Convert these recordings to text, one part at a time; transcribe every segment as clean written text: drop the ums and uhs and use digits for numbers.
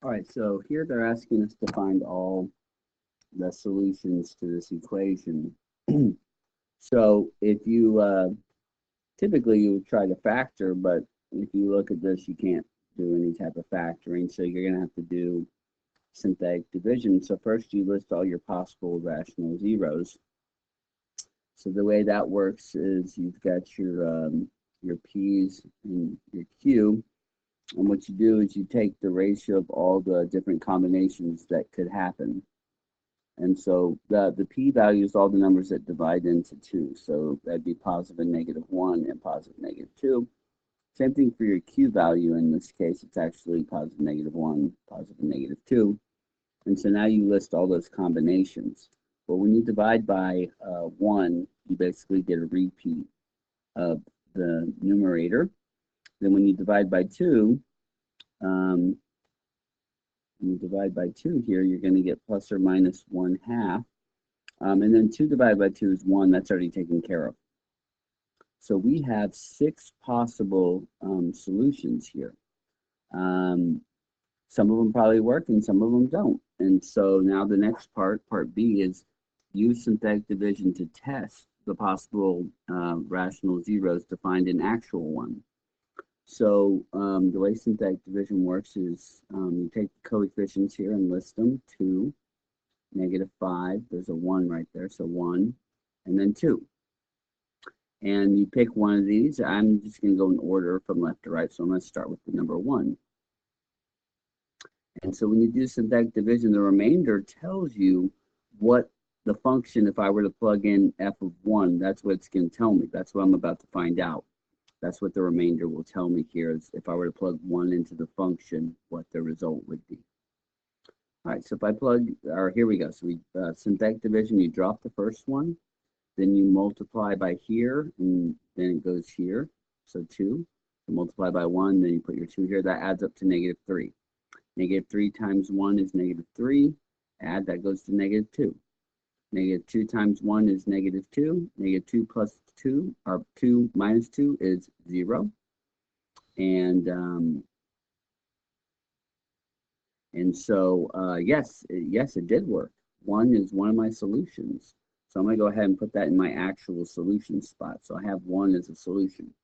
All right, so here they're asking us to find all the solutions to this equation. So if you typically you would try to factor, but if you look at this, you can't do any type of factoring. So you're going to have to do synthetic division. So first you list all your possible rational zeros. So the way that works is you've got your P's and your Q, and what you do is you take the ratio of all the different combinations that could happen. And so the p-value is all the numbers that divide into 2. So that'd be positive and negative 1 and positive negative 2. Same thing for your q value. In this case, it's actually positive negative 1, positive negative 2. And so now you list all those combinations. But when you divide by 1, you basically get a repeat of the numerator. Then when you divide by 2, you divide by 2 here, you're going to get plus or minus 1/2. And then 2 divided by 2 is 1. That's already taken care of. So we have 6 possible solutions here. Some of them probably work and some of them don't. And so now the next part B, is use synthetic division to test the possible rational zeros to find an actual one. So the way synthetic division works is you take the coefficients here and list them: 2, -5, there's a 1 right there, so 1, and then 2. And you pick one of these. I'm just going to go in order from left to right, so I'm going to start with the number 1. And so when you do synthetic division, the remainder tells you what the function, if I were to plug in f of 1, that's what it's going to tell me. That's what I'm about to find out. That's what the remainder will tell me here, is if I were to plug 1 into the function, what the result would be. All right, so if I plug, or here we go. So we synthetic division, you drop the first one, then you multiply by here, and then it goes here. So 2, so multiply by 1, then you put your 2 here. That adds up to -3. -3 times 1 is -3. Add, that goes to -2. -2 times 1 is -2. -2 plus 2, or 2 minus 2 is 0. And so, yes, it did work. 1 is one of my solutions. So I'm going to go ahead and put that in my actual solution spot. So I have 1 as a solution.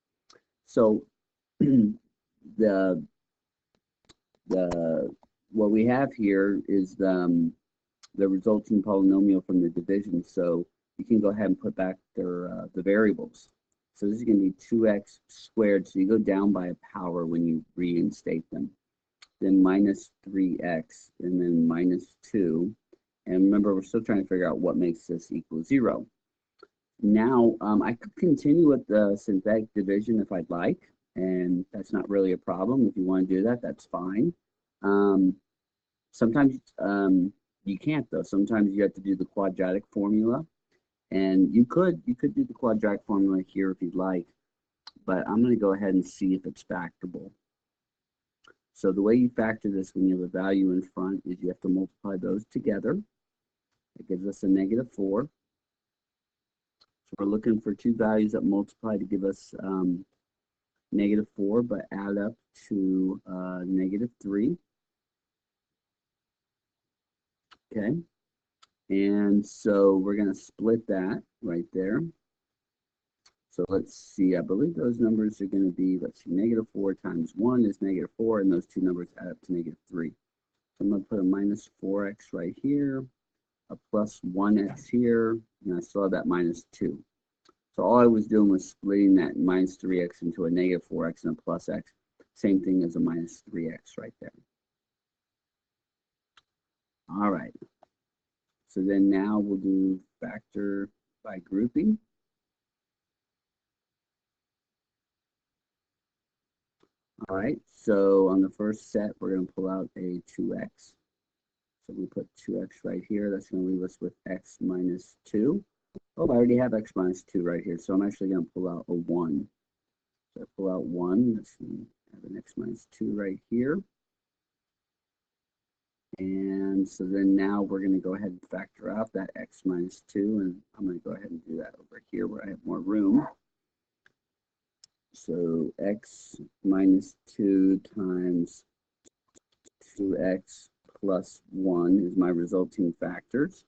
So what we have here is the resulting polynomial from the division. So you can go ahead and put back the variables. So this is going to be 2x squared. So you go down by a power when you reinstate them. Then minus 3x, and then minus 2. And remember, we're still trying to figure out what makes this equal 0. Now, I could continue with the synthetic division if I'd like, and that's not really a problem. If you want to do that, that's fine. Sometimes you can't, though. Sometimes you have to do the quadratic formula, and you could do the quadratic formula here if you'd like, but I'm going to go ahead and see if it's factorable. So the way you factor this when you have a value in front is you have to multiply those together. It gives us a -4. So we're looking for two values that multiply to give us -4, but add up to -3. Okay, and so we're going to split that right there. So let's see, I believe those numbers are going to be, let's see, -4 times 1 is -4, and those two numbers add up to -3. So I'm going to put a -4x right here, a +1x here, and I still have that -2. So all I was doing was splitting that -3x into a -4x and a +x. Same thing as a -3x right there. All right. So then now we'll do factor by grouping. All right, so on the first set, we're going to pull out a 2x. So we put 2x right here. That's going to leave us with x minus 2. Oh, I already have x minus 2 right here. So I'm actually going to pull out a 1. So I pull out 1. Let's see, I have an x minus 2 right here. And so then now we're going to go ahead and factor out that x minus 2. And I'm going to go ahead and do that over here where I have more room. So x minus 2 times 2x plus 1 is my resulting factors.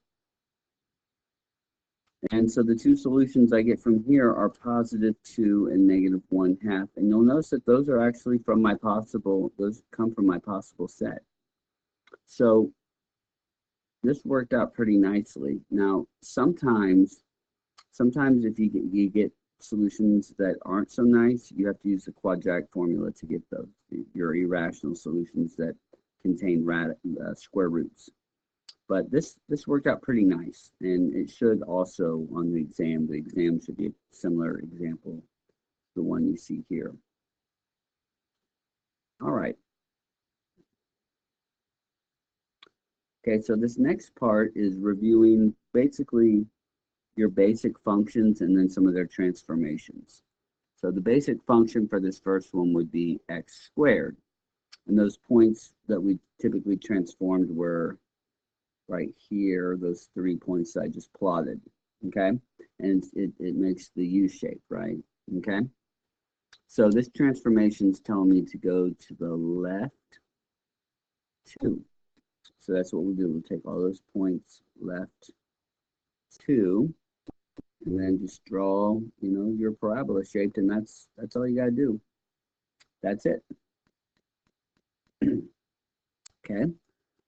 And so the two solutions I get from here are positive 2 and negative 1/2. And you'll notice that those are actually from my possible, those come from my possible set. So this worked out pretty nicely. Now, sometimes if you get solutions that aren't so nice, you have to use the quadratic formula to get those, your irrational solutions that contain square roots. But this worked out pretty nice, and it should also on the exam should be a similar example to the one you see here. All right. Okay, so this next part is reviewing basically your basic functions and then some of their transformations. So the basic function for this first one would be x squared. And those points that we typically transformed were right here, those 3 points I just plotted, okay? And it makes the U shape, right? Okay? So this transformation is telling me to go to the left 2. So that's what we'll do. We'll take all those points left 2, and then just draw, your parabola shaped, and that's all you got to do. That's it. Okay.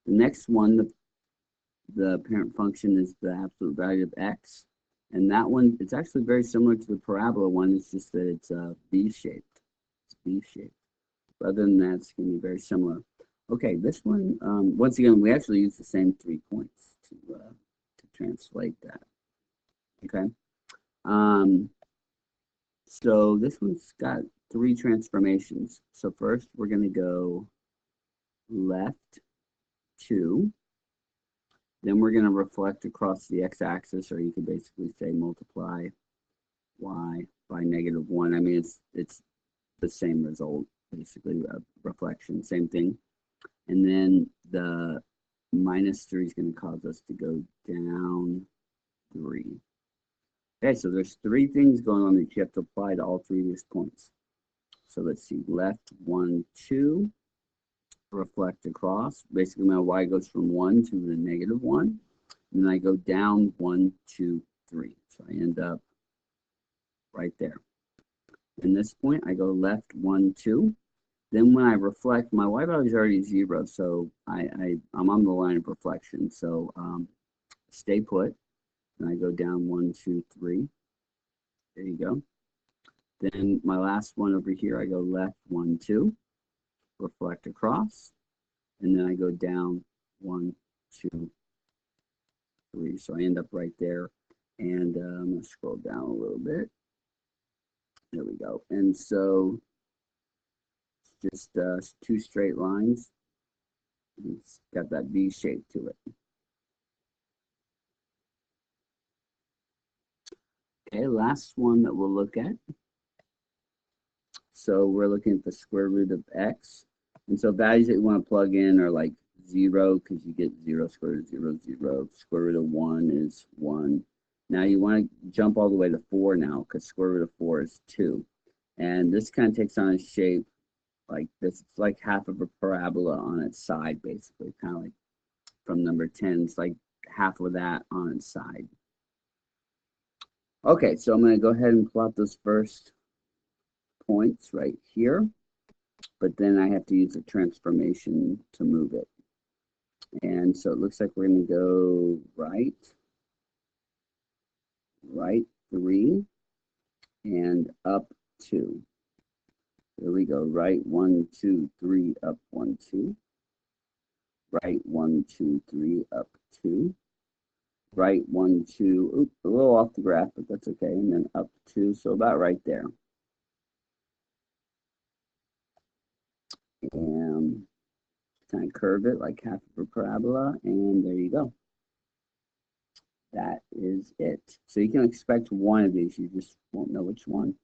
The next one, the parent function is the absolute value of x, and that one, it's actually very similar to the parabola one. It's just that it's V-shaped. It's V-shaped. Other than that, it's going to be very similar. Okay, this one, once again, we actually use the same 3 points to translate that. Okay. So this one's got 3 transformations. So first, we're going to go left 2. Then we're going to reflect across the x-axis, or you could basically say multiply y by negative 1. I mean, it's the same result, basically, reflection, same thing. And then the minus 3 is going to cause us to go down 3. Okay, so there's 3 things going on that you have to apply to all 3 of these points. So let's see, left 1, 2. Reflect across. Basically, my y goes from 1 to the negative 1, and then I go down 1, 2, 3. So I end up right there. In this point, I go left 1, 2. Then when I reflect, my y value is already 0, so I'm on the line of reflection. So stay put, and I go down 1, 2, 3. There you go. Then my last one over here, I go left 1, 2. Reflect across, and then I go down 1, 2, 3. So I end up right there, and I'm going to scroll down a little bit. There we go. And so it's just 2 straight lines. It's got that V shape to it. Okay, last one that we'll look at. So we're looking at the square root of x. And so values that you want to plug in are like 0, because you get 0 square root of 0, 0. Square root of 1 is 1. Now you want to jump all the way to 4 now, because square root of 4 is 2. And this kind of takes on a shape like this. It's like half of a parabola on its side, basically. Kind of like from number 10, it's like half of that on its side. Okay, so I'm going to go ahead and plot those first points right here, but then I have to use a transformation to move it. And so it looks like we're going to go right 3, and up 2. There we go, right 1, 2, 3, up 1, 2. Right 1, 2, 3, up 2. Right 1, 2, oops, a little off the graph, but that's okay. And then up 2, so about right there. And kind of curve it like half of a parabola, and there you go. That is it. So you can expect one of these, you just won't know which one.